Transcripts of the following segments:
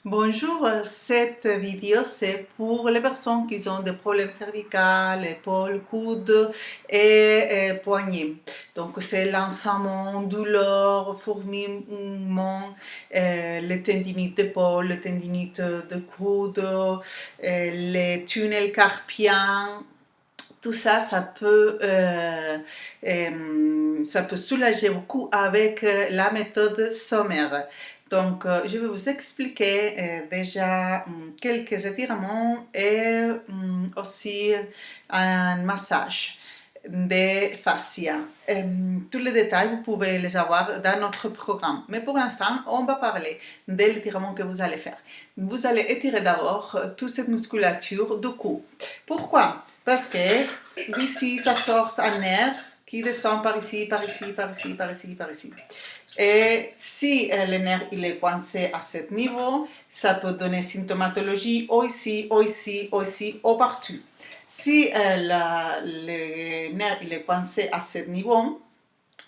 Bonjour, cette vidéo c'est pour les personnes qui ont des problèmes cervicaux, épaules, coudes et poignets. Donc c'est l'ensemble, douleur, fourmillement, les tendinites d'épaule, les tendinites de coude, les tunnels carpiens. Tout ça, ça peut soulager beaucoup avec la méthode sommaire. Donc, je vais vous expliquer déjà quelques étirements et aussi un massage des fascias. Tous les détails, vous pouvez les avoir dans notre programme. Mais pour l'instant, on va parler de l'étirement que vous allez faire. Vous allez étirer d'abord toute cette musculature du cou. Pourquoi? Parce que d'ici, ça sort un nerf qui descend par ici, par ici, par ici, par ici, par ici. Et si le nerf il est coincé à ce niveau, ça peut donner symptomatologie ou ici, ou ici, ou ici, ou partout. Si le nerf il est coincé à ce niveau,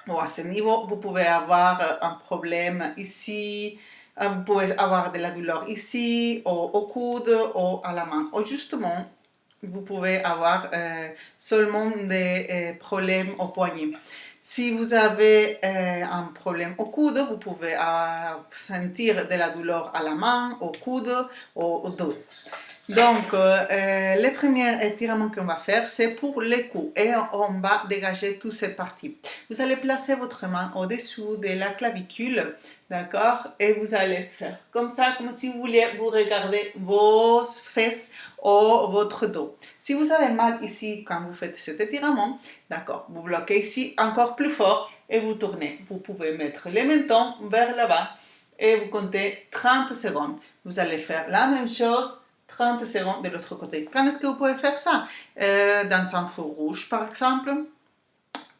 ou à ce niveau, vous pouvez avoir un problème ici, vous pouvez avoir de la douleur ici, au coude, ou à la main. Ou justement, vous pouvez avoir seulement des problèmes au poignet. Si vous avez un problème au coude, vous pouvez sentir de la douleur à la main, au coude, au dos. Donc, le premier étirement qu'on va faire, c'est pour les coups et on va dégager toute cette partie. Vous allez placer votre main au-dessous de la clavicule, d'accord? Et vous allez faire comme ça, comme si vous vouliez vous regarder vos fesses ou votre dos. Si vous avez mal ici quand vous faites cet étirement, d'accord, vous bloquez ici encore plus fort et vous tournez. Vous pouvez mettre les mentons vers là-bas et vous comptez 30 secondes. Vous allez faire la même chose 30 secondes de l'autre côté. Quand est-ce que vous pouvez faire ça? Dans un feu rouge, par exemple.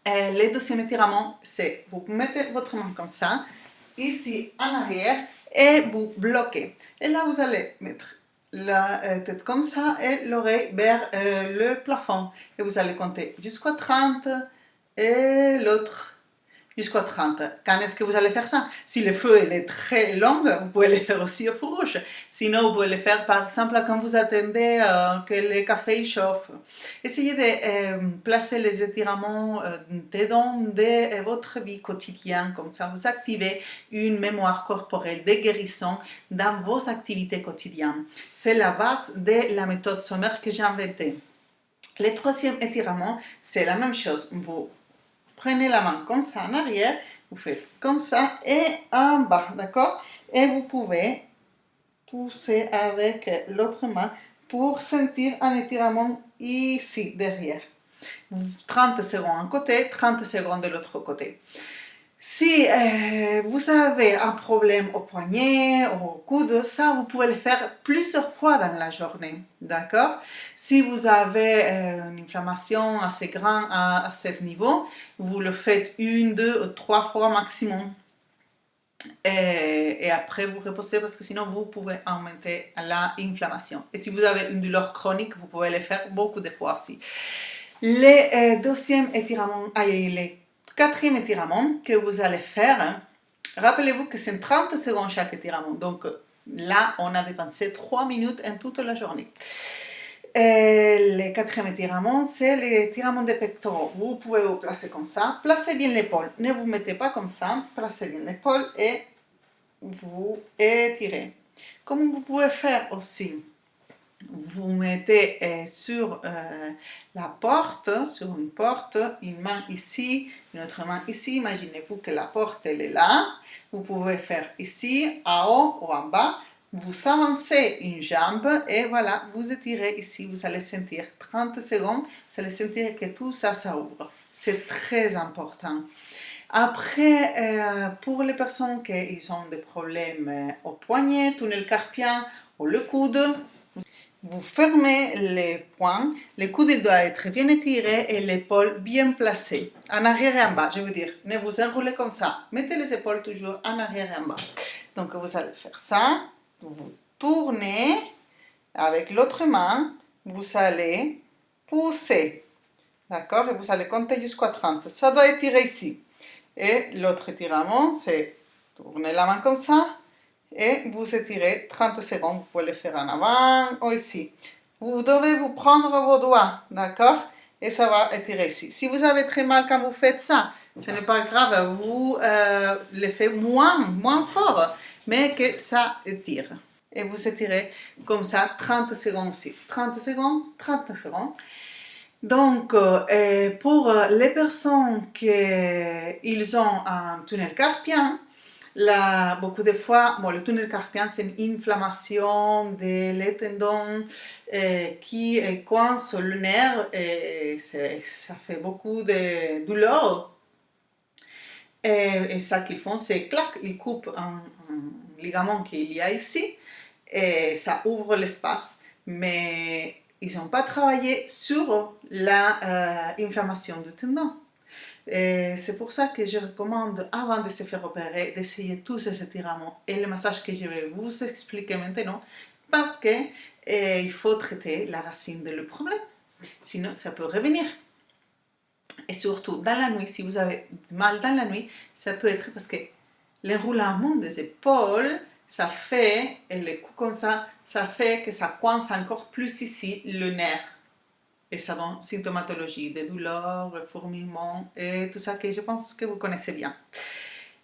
Le deuxième étirement, c'est vous mettez votre main comme ça, ici en arrière, et vous bloquez. Et là, vous allez mettre la tête comme ça et l'oreille vers le plafond. Et vous allez compter jusqu'à 30 et l'autre jusqu'à 30. Quand est-ce que vous allez faire ça? Si le feu est très long, vous pouvez le faire aussi au feu rouge. Sinon, vous pouvez le faire par exemple quand vous attendez que le café chauffe. Essayez de placer les étirements dedans de votre vie quotidienne. Comme ça, vous activez une mémoire corporelle de guérison dans vos activités quotidiennes. C'est la base de la méthode sommaire que j'ai inventée. Le troisième étirement, c'est la même chose. Vous prenez la main comme ça en arrière, vous faites comme ça et en bas, d'accord? Et vous pouvez pousser avec l'autre main pour sentir un étirement ici, derrière. 30 secondes un côté, 30 secondes de l'autre côté. Si vous avez un problème au poignet, au coude, ça, vous pouvez le faire plusieurs fois dans la journée, d'accord? Si vous avez une inflammation assez grande à ce niveau, vous le faites une, deux, trois fois maximum. Et après, vous reposez parce que sinon, vous pouvez augmenter l'inflammation. Et si vous avez une douleur chronique, vous pouvez le faire beaucoup de fois aussi. Les deuxième étirement, les quatrième étirement que vous allez faire, rappelez-vous que c'est 30 secondes chaque étirement. Donc là, on a dépensé 3 minutes en toute la journée. Et le quatrième étirement, c'est l'étirement des pectoraux. Vous pouvez vous placer comme ça. Placez bien l'épaule. Ne vous mettez pas comme ça. Placez bien l'épaule et vous étirez. Comme vous pouvez faire aussi, vous mettez sur la porte, sur une porte, une main ici, une autre main ici. Imaginez-vous que la porte elle est là. Vous pouvez faire ici, en haut ou en bas. Vous avancez une jambe et voilà, vous étirez ici. Vous allez sentir 30 secondes. Vous allez sentir que tout ça, ça ouvre. C'est très important. Après, pour les personnes qui ont des problèmes au poignet, tunnel carpien ou le coude, vous fermez les poings, le coude doit être bien étiré et l'épaule bien placée, en arrière et en bas, je veux dire. Ne vous enroulez comme ça. Mettez les épaules toujours en arrière et en bas. Donc vous allez faire ça, vous tournez avec l'autre main, vous allez pousser, d'accord? Et vous allez compter jusqu'à 30. Ça doit étirer ici. Et l'autre étirement, c'est tourner la main comme ça et vous étirez 30 secondes. Vous pouvez le faire en avant ou ici. Vous devez vous prendre vos doigts, d'accord? Et ça va étirer ici. Si vous avez très mal quand vous faites ça, ce n'est pas grave, vous le faites moins fort, mais que ça étire. Et vous étirez comme ça 30 secondes aussi. 30 secondes, 30 secondes. Donc, pour les personnes qui ont un tunnel carpien, là, beaucoup de fois, bon, le tunnel carpien, c'est une inflammation des tendons qui coince le nerf et ça fait beaucoup de douleur. Et ça qu'ils font, c'est clac, ils coupent un ligament qu'il y a ici et ça ouvre l'espace. Mais ils n'ont pas travaillé sur l'inflammation du tendon. Et c'est pour ça que je recommande, avant de se faire opérer, d'essayer tous ces étirements et le massage que je vais vous expliquer maintenant, parce qu'il faut traiter la racine du problème. Sinon, ça peut revenir. Et surtout, dans la nuit, si vous avez mal dans la nuit, ça peut être parce que l'enroulement des épaules, ça fait, et les coups comme ça fait que ça coince encore plus ici le nerf. Et ça donne symptomatologie, des douleurs, fourmillements et tout ça que je pense que vous connaissez bien.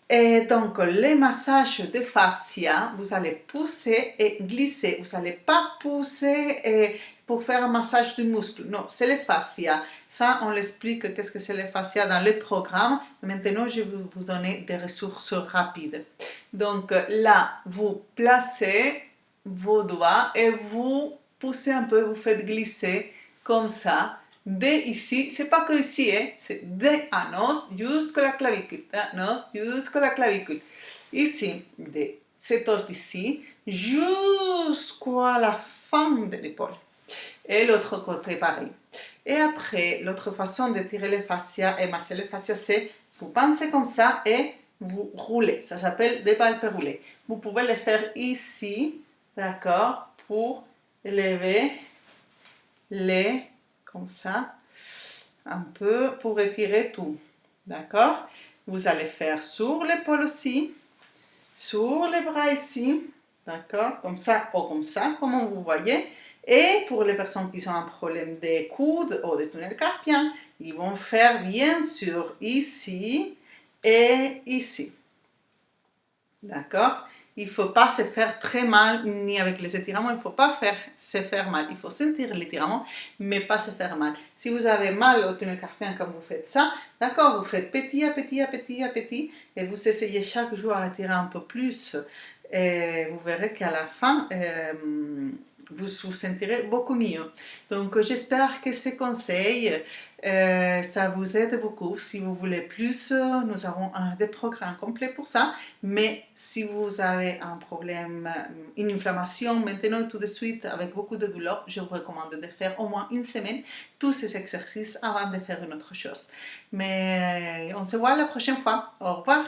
Et donc, les massages de fascia, vous allez pousser et glisser. Vous n'allez pas pousser pour faire un massage du muscle. Non, c'est les fascia. Ça, on l'explique qu'est-ce que c'est les fascia dans le programme. Maintenant, je vais vous donner des ressources rapides. Donc là, vous placez vos doigts et vous poussez un peu, vous faites glisser comme ça. De ici, c'est pas que ici, c'est de anos jusqu'à la clavicule. Anos jusqu'à la clavicule. Ici, de cet os d'ici jusqu'à la fin de l'épaule. Et l'autre côté, pareil. Et après, l'autre façon de tirer les fascias et masser les fascias, c'est vous pensez comme ça et vous roulez. Ça s'appelle des palpes roulées. Vous pouvez le faire ici, d'accord, pour lever les comme ça, un peu pour étirer tout, d'accord? Vous allez faire sur l'épaule aussi, sur les bras ici, d'accord? Comme ça ou comme ça, comme vous voyez. Et pour les personnes qui ont un problème des coudes ou des tunnels carpiens, ils vont faire bien sûr ici et ici, d'accord? Il ne faut pas se faire très mal, ni avec les étirements, il ne faut pas se faire mal. Il faut sentir l'étirement, mais pas se faire mal. Si vous avez mal au tunnel carpien quand vous faites ça, d'accord, vous faites petit à petit, à petit, à petit, et vous essayez chaque jour à étirer un peu plus. Et vous verrez qu'à la fin, vous vous sentirez beaucoup mieux. Donc j'espère que ces conseils, ça vous aide beaucoup. Si vous voulez plus, nous avons des programmes complets pour ça. Mais si vous avez un problème, une inflammation, maintenant tout de suite avec beaucoup de douleur, je vous recommande de faire au moins une semaine tous ces exercices avant de faire une autre chose. Mais on se voit la prochaine fois. Au revoir.